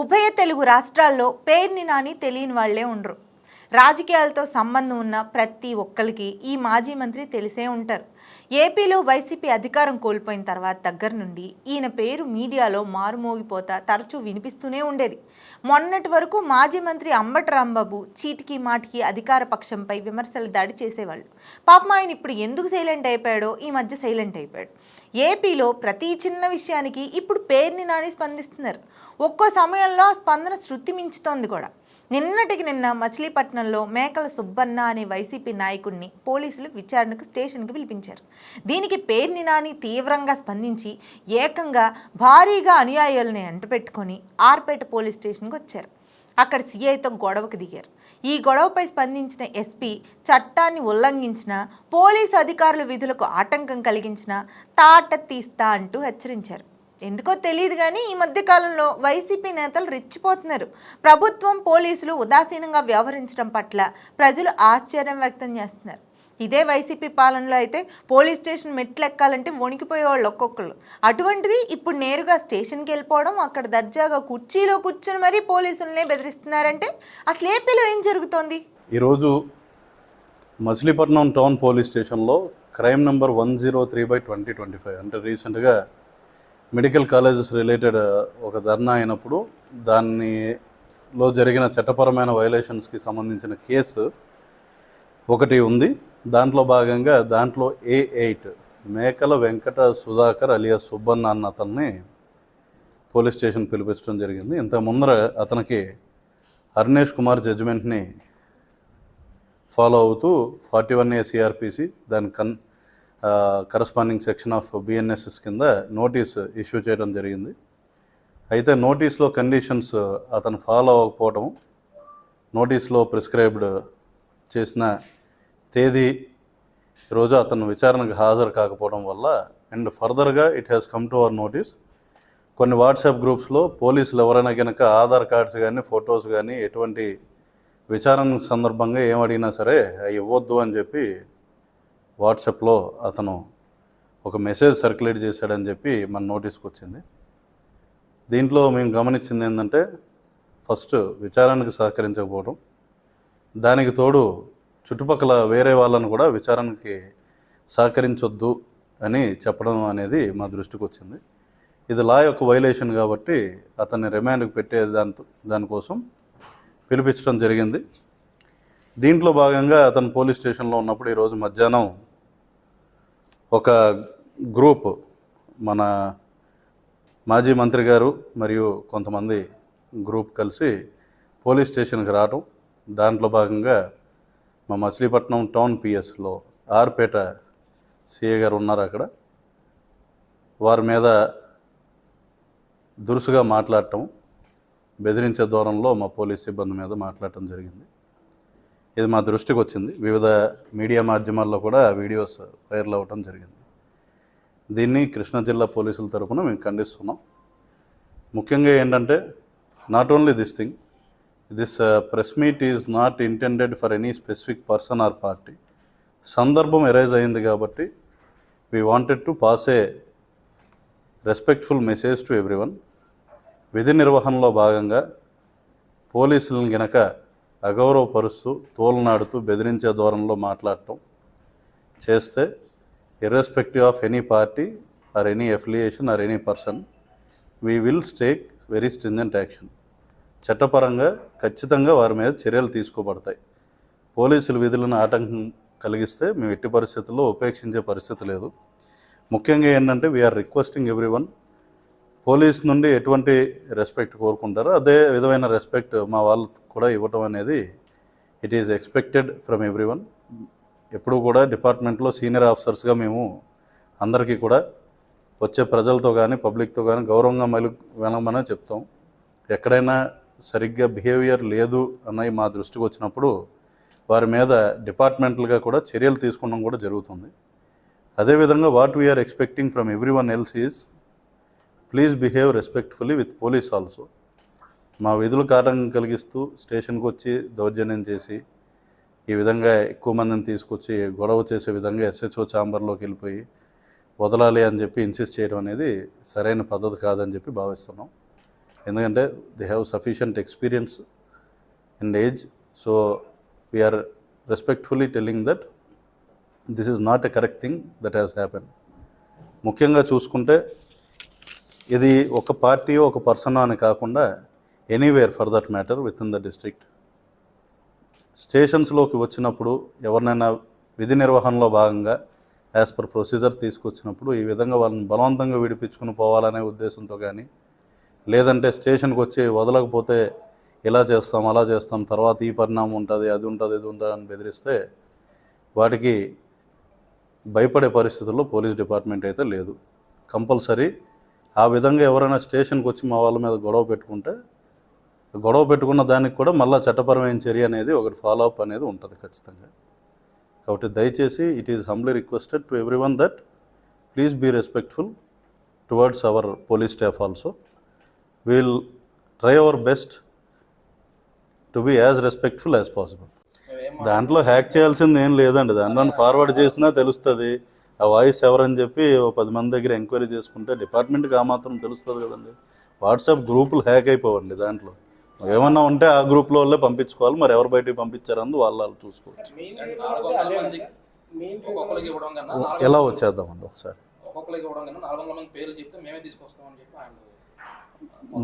ఉభయ తెలుగు రాష్ట్రాల్లో పేర్ని నాని తెలియని వాళ్లే ఉండరు. రాజకీయాలతో సంబంధం ఉన్న ప్రతి ఒక్కరికి ఈ మాజీ మంత్రి తెలిసే ఉంటారు. ఏపీలో వైసీపీ అధికారం కోల్పోయిన తర్వాత దగ్గర నుండి ఈయన పేరు మీడియాలో మారుమోగిపోతా తరచూ వినిపిస్తూనే ఉండేది. మొన్నటి వరకు మాజీ మంత్రి అంబటి రాంబాబు చీటికి మాటికి అధికార పక్షంపై విమర్శలు దాడి చేసేవాళ్ళు. పాపం ఆయన ఇప్పుడు ఎందుకు సైలెంట్ అయిపోయాడో ఈ మధ్య సైలెంట్ అయిపోయాడు. ఏపీలో ప్రతి చిన్న విషయానికి ఇప్పుడు పేర్ని నాని స్పందిస్తున్నారు. ఒక్కో సమయంలో స్పందన శృతి మించుతోంది కూడా. నిన్నటికి నిన్న మచిలీపట్నంలో మేకల సుబ్బన్న అనే వైసీపీ నాయకుడిని పోలీసులు విచారణకు స్టేషన్కి పిలిపించారు. దీనికి పేర్ని నాని తీవ్రంగా స్పందించి ఏకంగా భారీగా అనుయాయుల్ని అంటుపెట్టుకొని ఆర్పేట పోలీస్ స్టేషన్కి వచ్చారు. అక్కడ సీఐతో గొడవకు దిగారు. ఈ గొడవపై స్పందించిన ఎస్పీ చట్టాన్ని ఉల్లంఘించిన, పోలీసు అధికారుల విధులకు ఆటంకం కలిగించిన తాట తీస్తా అంటూ హెచ్చరించారు. ఎందుకో తెలియదు కానీ ఈ మధ్య కాలంలో వైసీపీ నేతలు రెచ్చిపోతున్నారు. ప్రభుత్వం, పోలీసులు ఉదాసీనంగా వ్యవహరించడం పట్ల ప్రజలు ఆశ్చర్యం వ్యక్తం చేస్తున్నారు. ఇదే వైసీపీ పాలనలో అయితే పోలీస్ స్టేషన్ మెట్లు ఎక్కాలంటే వణికిపోయేవాళ్ళు ఒక్కొక్కరు. అటువంటిది ఇప్పుడు నేరుగా స్టేషన్కి వెళ్ళిపోవడం, అక్కడ దర్జాగా కుర్చీలో కూర్చొని మరీ పోలీసులనే బెదిరిస్తున్నారంటే అసలు ఏపీలో ఏం జరుగుతోంది? ఈరోజు మచిలీపట్నం టౌన్ పోలీస్ స్టేషన్లో క్రైమ్ నెంబర్ 103/2025 అంటే రీసెంట్గా మెడికల్ కాలేజెస్ రిలేటెడ్ ఒక ధర్నా అయినప్పుడు దానిలో జరిగిన చట్టపరమైన వైలేషన్స్కి సంబంధించిన కేసు ఒకటి ఉంది. దాంట్లో భాగంగా దాంట్లో A8 మేకల వెంకట సుధాకర్ అలియాస్ సుబ్బన్న అన్న అతన్ని పోలీస్ స్టేషన్ పిలిపించడం జరిగింది. ఇంత ముందర అతనికి అర్నేష్ కుమార్ జడ్జిమెంట్ని ఫాలో అవుతూ 41A CRPC దాని కరస్పాండింగ్ సెక్షన్ ఆఫ్ BNSS కింద నోటీస్ ఇష్యూ చేయడం జరిగింది. అయితే నోటీస్లో కండిషన్స్ అతను ఫాలో అవ్వకపోవడం, నోటీస్లో ప్రిస్క్రైబ్డ్ చేసిన తేదీ రోజు అతను విచారణకు హాజరు కాకపోవడం వల్ల అండ్ ఫర్దర్గా it has come to our notice. కొన్ని వాట్సాప్ గ్రూప్స్లో పోలీసులు ఎవరైనా కనుక ఆధార్ కార్డ్స్ కానీ ఫొటోస్ కానీ ఎటువంటి విచారణ సందర్భంగా ఏమడిగినా సరే అవి ఇవ్వద్దు అని చెప్పి వాట్సాప్లో అతను ఒక మెసేజ్ సర్క్యులేట్ చేశాడని చెప్పి మన నోటీస్కి వచ్చింది. దీంట్లో మేము గమనించింది ఏంటంటే ఫస్ట్ విచారణకు సహకరించకపోవడం, దానికి తోడు చుట్టుపక్కల వేరే వాళ్ళను కూడా విచారణకి సహకరించొద్దు అని చెప్పడం అనేది మా దృష్టికి వచ్చింది. ఇది లా యొక్క వైలేషన్ కాబట్టి అతన్ని రిమాండ్కి పెట్టే దానికోసం పిలిపించడం జరిగింది. దీంట్లో భాగంగా అతను పోలీస్ స్టేషన్లో ఉన్నప్పుడు ఈరోజు మధ్యాహ్నం ఒక గ్రూప్ మన మాజీ మంత్రి గారు మరియు కొంతమంది గ్రూప్ కలిసి పోలీస్ స్టేషన్కి రావడం, దాంట్లో భాగంగా మా మచిలీపట్నం టౌన్ పిఎస్లో ఆర్పేట సిఐ గారు ఉన్నారు. అక్కడ వారి మీద దురుసుగా మాట్లాడటం, బెదిరించే దూరంలో మా పోలీస్ సిబ్బంది మీద మాట్లాడటం జరిగింది. ఇది మా దృష్టికి వచ్చింది. వివిధ మీడియా మాధ్యమాల్లో కూడా వీడియోస్ వైరల్ అవ్వటం జరిగింది. దీన్ని కృష్ణా జిల్లా పోలీసుల తరఫున మేము ఖండిస్తున్నాం. ముఖ్యంగా ఏంటంటే not only this press meet is not intended for any specific person or party. సందర్భం ఎరైజ్ అయింది కాబట్టి we wanted to pass A respectful message to everyone. విధి నిర్వహణలో భాగంగా పోలీసులను గనక అగౌరవపరుస్తూ, తోలనాడుతూ, బెదిరించే ధోరణిలో మాట్లాడటం చేస్తే irrespective of any party or any affiliation or any person we will take very stringent action. చట్టపరంగా ఖచ్చితంగా వారి మీద చర్యలు తీసుకోబడతాయి. పోలీసుల విధులను ఆటంకం కలిగిస్తే మేము ఎట్టి పరిస్థితుల్లో ఉపేక్షించే పరిస్థితి లేదు. ముఖ్యంగా ఏంటంటే వీఆర్ రిక్వెస్టింగ్ ఎవ్రీవన్, పోలీస్ నుండి ఎటువంటి రెస్పెక్ట్ కోరుకుంటారో అదే విధమైన రెస్పెక్ట్ మా వాళ్ళు కూడా ఇవ్వటం అనేది it is expected from everyone. ఎప్పుడు కూడా డిపార్ట్మెంట్లో సీనియర్ ఆఫీసర్స్గా మేము అందరికీ కూడా వచ్చే ప్రజలతో కానీ పబ్లిక్తో కానీ గౌరవంగా వెళ్ళమని చెప్తాం. ఎక్కడైనా సరిగ్గా బిహేవియర్ లేదు అన్నవి మా దృష్టికి వచ్చినప్పుడు వారి మీద డిపార్ట్మెంటల్గా కూడా చర్యలు తీసుకోవడం కూడా జరుగుతుంది. అదేవిధంగా what we are expecting from everyone else is please behave respectfully with police also. మా విధులకు ఆటంకం కలిగిస్తూ స్టేషన్కి వచ్చి దౌర్జన్యం చేసి ఈ విధంగా ఎక్కువ మందిని తీసుకొచ్చి గొడవ చేసే విధంగా SHO ఛాంబర్లోకి వెళ్ళిపోయి వదలాలి అని చెప్పి ఇన్సిస్ట్ చేయడం అనేది సరైన పద్ధతి కాదని చెప్పి భావిస్తున్నాం. ఎందుకంటే they have sufficient experience and age. So we are respectfully telling that this is not a correct thing that has happen. ముఖ్యంగా చూసుకుంటే ఇది ఒక పార్టీ ఒక పర్సన్ అని కాకుండా anywhere for that matter with in the district. స్టేషన్స్లోకి వచ్చినప్పుడు ఎవరినైనా విధి నిర్వహణలో భాగంగా యాజ్ పర్ ప్రొసీజర్ తీసుకొచ్చినప్పుడు ఈ విధంగా వాళ్ళని బలవంతంగా విడిపించుకుని పోవాలనే ఉద్దేశంతో కానీ, లేదంటే స్టేషన్కి వచ్చి వదలకపోతే ఇలా చేస్తాం అలా చేస్తాం తర్వాత ఈ పరిణామం ఉంటుంది అది ఉంటుంది ఇది ఉంటుంది అని బెదిరిస్తే వాటికి భయపడే పరిస్థితుల్లో పోలీస్ డిపార్ట్మెంట్ అయితే లేదు. కంపల్సరీ ఆ విధంగా ఎవరైనా స్టేషన్కి వచ్చి మా వాళ్ళ మీద గొడవ పెట్టుకున్న దానికి కూడా మళ్ళీ చట్టపరమైన చర్య అనేది ఒకటి ఫాలో అప్ అనేది ఉంటుంది ఖచ్చితంగా. కాబట్టి దయచేసి it is humbly requested to every one that please be respectful towards our police staff also. Will try our best to be as respectful as possible. దాంట్లో హ్యాక్ చేయాల్సింది ఏం లేదండి, దాంట్లో ఫార్వర్డ్ చేసినా తెలుస్తుంది ఆ వాయిస్ ఎవరని చెప్పి 10 మంది దగ్గర ఎంక్వైరీ చేసుకుంటే డిపార్ట్మెంట్కి ఆ మాత్రం తెలుస్తుంది కదండి. వాట్సాప్ గ్రూపులు హ్యాక్ అయిపోవండి, దాంట్లో ఏమన్నా ఉంటే ఆ గ్రూప్లో వాళ్ళే పంపించుకోవాలి, మరి ఎవరు బయటికి పంపించారని వాళ్ళు చూసుకోవచ్చు. ఎలా వచ్చేద్దామండి ఒకసారి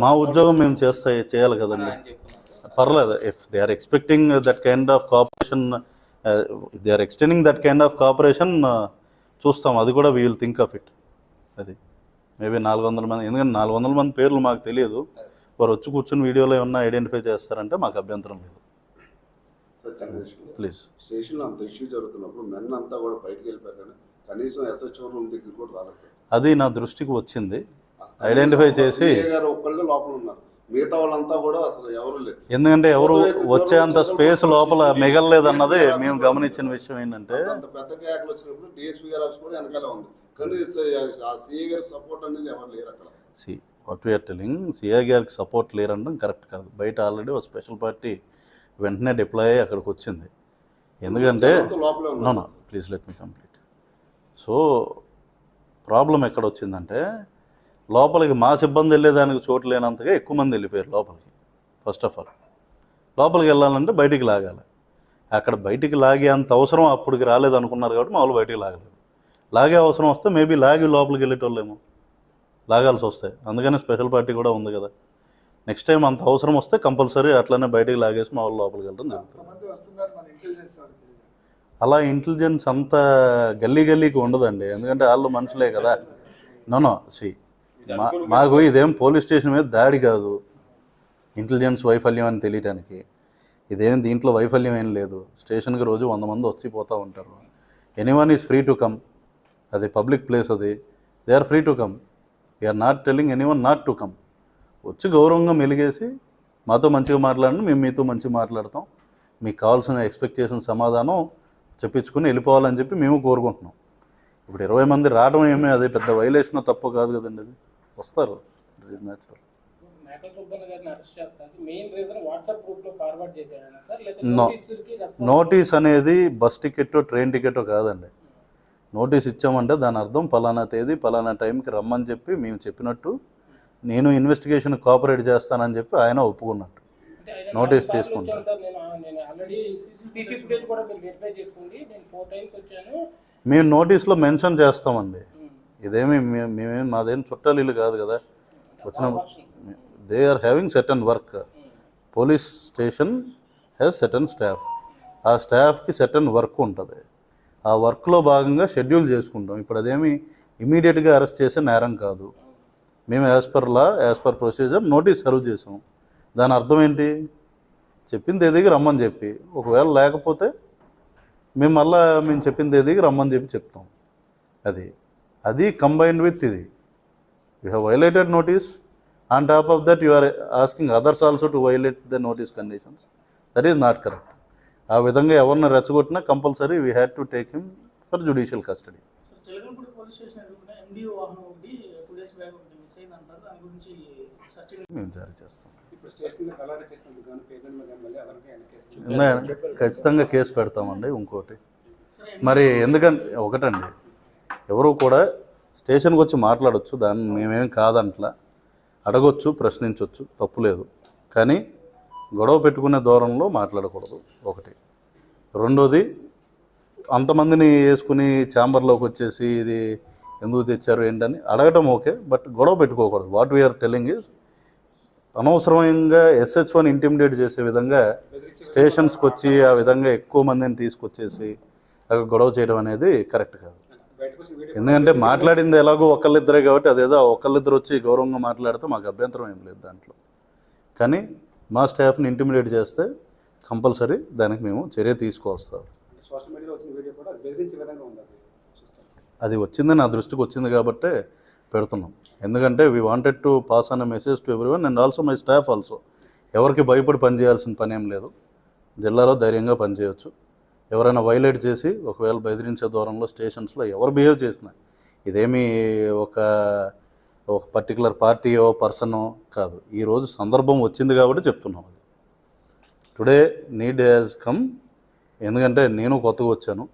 మా ఉద్యోగం మేము చేయాలి కదండి. పర్లేదు, if they are expecting that kind of cooperation, if they are extending that kind of cooperation చూస్తాం, అది కూడా we will think of it. అది మేబీ 400 మంది, ఎందుకంటే 400 మంది పేర్లు మాకు తెలియదు, వారు వచ్చి కూర్చొని వీడియోలో ఏమన్నా ఐడెంటిఫై చేస్తారంటే మాకు అభ్యంతరం లేదు. ప్లీజ్. స్టేషన్లో అంత ఇష్యూ జరుగుతున్నప్పుడు మెన్ అంతా కూడా బయటకు వెళ్ళిపోయారు కానీ కనీసం ఎస్హెచ్ఓ రూమ్ దగ్గర కూడా రాలేదు. అది నా దృష్టికి వచ్చింది, ఐడెంటిఫై చేసి ఒక్కళ్ళు లోపల ఉన్నారు, మిగతా వాళ్ళంతా కూడా అసలు ఎవరు లేదు. ఎందుకంటే ఎవరు వచ్చేంత స్పేస్ లోపల మిగలలేదు అన్నది మేము గమనించిన విషయం. ఏంటంటే అంత పెద్ద కేకలు వచ్చినప్పుడు డిఎస్పీ గారి ఆఫీస్ కూడా వెనకాల ఉంది, కానీ ఆ సిఐ గారి సపోర్ట్ అనేది ఎవరు లేరు అక్కడ. వాట్ వీఆర్ టెలింగ్, సిఐ గారికి సపోర్ట్ లేరనడం కరెక్ట్ కాదు. బయట ఆల్రెడీ ఒక స్పెషల్ పార్టీ వెంటనే డిప్లాయ్ అయ్యి అక్కడికి వచ్చింది. ఎందుకంటే no please let me complete. So problem ఎక్కడ వచ్చిందంటే లోపలికి మా సిబ్బంది వెళ్ళేదానికి చోటు లేనంతగా ఎక్కువ మంది వెళ్ళిపోయారు లోపలికి. ఫస్ట్ ఆఫ్ ఆల్ లోపలికి వెళ్ళాలంటే బయటికి లాగాలి, అక్కడ బయటికి లాగే అంత అవసరం అప్పటికి రాలేదు అనుకున్నారు కాబట్టి మా వాళ్ళు బయటికి లాగలేదు. లాగే అవసరం వస్తే మేబీ లాగి లోపలికి వెళ్ళేటోళ్ళేమో, లాగాల్సి వస్తాయి. అందుకని స్పెషల్ పార్టీ కూడా ఉంది కదా. నెక్స్ట్ టైం అంత అవసరం వస్తే కంపల్సరీ అట్లనే బయటికి లాగేసి మా వాళ్ళు లోపలికి వెళ్ళడం జరుగుతుంది. అలా ఇంటెలిజెన్స్ అంత గల్లీకి ఉండదండి, ఎందుకంటే వాళ్ళు మనుషులే కదా. నో సి మాకు ఇదేం పోలీస్ స్టేషన్ మీద దాడి కాదు, ఇంటెలిజెన్స్ వైఫల్యం అని తెలియటానికి. ఇదేం దీంట్లో వైఫల్యం ఏం లేదు. స్టేషన్కి రోజు 100 మంది వచ్చి పోతూ ఉంటారు. Anyone is free to come, అది పబ్లిక్ ప్లేస్, అది they are free to come. We are not telling anyone not to come. వచ్చి గౌరవంగా మెలిగేసి మాతో మంచిగా మాట్లాడండి, మేము మీతో మంచిగా మాట్లాడతాం, మీకు కావాల్సిన ఎక్స్పెక్ట్ చేసిన సమాధానం చెప్పించుకుని వెళ్ళిపోవాలని చెప్పి మేము కోరుకుంటున్నాం. ఇప్పుడు 20 మంది రావడం ఏమీ అదే పెద్ద వైలేషన్ తప్పు కాదు కదండి, అది వస్తారు, ఇట్ ఈజ్ న్యాచురల్. నోటీస్ అనేది బస్ టికెట్ ట్రైన్ టికెట్ కాదండి. నోటీస్ ఇచ్చామంటే దాని అర్థం పలానా తేదీ పలానా టైంకి రమ్మని చెప్పి మేము చెప్పినట్టు, నేను ఇన్వెస్టిగేషన్ కోఆపరేట్ చేస్తానని చెప్పి ఆయన ఒప్పుకున్నట్టు నోటీస్ తీసుకుంటాను. మేము నోటీస్లో మెన్షన్ చేస్తామండి. ఇదేమి మేమేం మాదేం చుట్టాలు ఇల్లు కాదు కదా. వచ్చిన they are having certain work. Police station has certain staff, ఆ స్టాఫ్కి సెటన్ వర్క్ ఉంటుంది. ఆ వర్క్లో భాగంగా షెడ్యూల్ చేసుకుంటాం. ఇప్పుడు అదేమి ఇమీడియట్గా అరెస్ట్ చేసే నేరం కాదు. మేము as per law as per procedure notice serve చేసాం. దాని అర్థం ఏంటి, చెప్పిన తేదీకి రమ్మని చెప్పి, ఒకవేళ లేకపోతే మేము మళ్ళీ మేము చెప్పిన తేదీకి రమ్మని చెప్పి చెప్తాం. అది కంబైన్డ్ విత్ ఇది. You have violated notice, on top of that you are asking others also to violate the notice conditions. That is not correct. ఆ విధంగా ఎవరిని రెచ్చగొట్టినా compulsory we had to take him for judicial custody. మేము జారీ చేస్తాం. ఖచ్చితంగా case పెడతామండి. ఇంకోటి మరి ఎందుకంటే ఒకటండి, ఎవరు కూడా స్టేషన్కి వచ్చి మాట్లాడవచ్చు, దాన్ని మేమేం కాదంట్లా. అడగొచ్చు, ప్రశ్నించవచ్చు, తప్పు లేదు. కానీ గొడవ పెట్టుకునే దూరంలో మాట్లాడకూడదు ఒకటి. రెండోది, అంతమందిని వేసుకుని ఛాంబర్లోకి వచ్చేసి ఇది ఎందుకు తెచ్చారు ఏంటని అడగటం ఓకే, బట్ గొడవ పెట్టుకోకూడదు. వాట్ వీఆర్ టెల్లింగ్ ఈజ్ అనవసరంగా SH1 ఇంటిమిడేట్ చేసే విధంగా స్టేషన్స్కి వచ్చి ఆ విధంగా ఎక్కువ మందిని తీసుకొచ్చేసి అక్కడ గొడవ చేయడం అనేది కరెక్ట్ కాదు. ఎందుకంటే మాట్లాడింది ఎలాగో ఒకళ్ళిద్దరే కాబట్టి అదేదో ఒకళ్ళిద్దరు వచ్చి గౌరవంగా మాట్లాడితే మాకు అభ్యంతరం ఏం లేదు దాంట్లో. కానీ మా స్టాఫ్ని ఇంటిమిడేట్ చేస్తే కంపల్సరీ దానికి మేము చర్య తీసుకొస్తాం. అది వచ్చింది, నా దృష్టికి వచ్చింది కాబట్టే పెడుతున్నాం. ఎందుకంటే we wanted to pass on a message to everyone and also my staff also. ఎవరికి భయపడి పనిచేయాల్సిన పని ఏం లేదు. జిల్లాలో ధైర్యంగా పనిచేయవచ్చు. ఎవరైనా వైలేట్ చేసి ఒకవేళ బెదిరించే దూరంలో స్టేషన్స్లో ఎవరు బిహేవ్ చేసినా, ఇదేమీ ఒక పర్టికులర్ పార్టీయో పర్సనో కాదు. ఈరోజు సందర్భం వచ్చింది కాబట్టి చెప్తున్నాం. Today need has come. ఎందుకంటే నేను కొత్తగా వచ్చాను.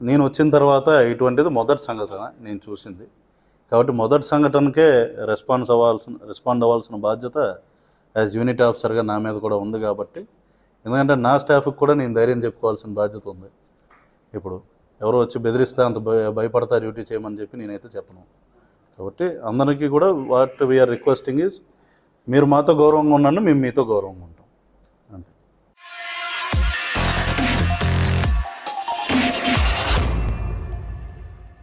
నేను వచ్చిన తర్వాత ఇటువంటిది మొదటి సంఘటన నేను చూసింది కాబట్టి మొదటి సంఘటనకే రెస్పాండ్ అవ్వాల్సిన బాధ్యత యాజ్ యూనిట్ ఆఫీసర్గా నా మీద కూడా ఉంది కాబట్టి, ఎందుకంటే నా స్టాఫ్కి కూడా నేను ధైర్యం చెప్పుకోవాల్సిన బాధ్యత ఉంది. ఇప్పుడు ఎవరో వచ్చి బెదిరిస్తే అంత భయపడతా డ్యూటీ చేయమని చెప్పి నేనైతే చెప్పను. కాబట్టి అందరికీ కూడా వాట్ వీఆర్ రిక్వెస్టింగ్ ఈజ్, మీరు మాతో గౌరవంగా ఉన్నాను, మేము మీతో గౌరవంగా ఉంటాం.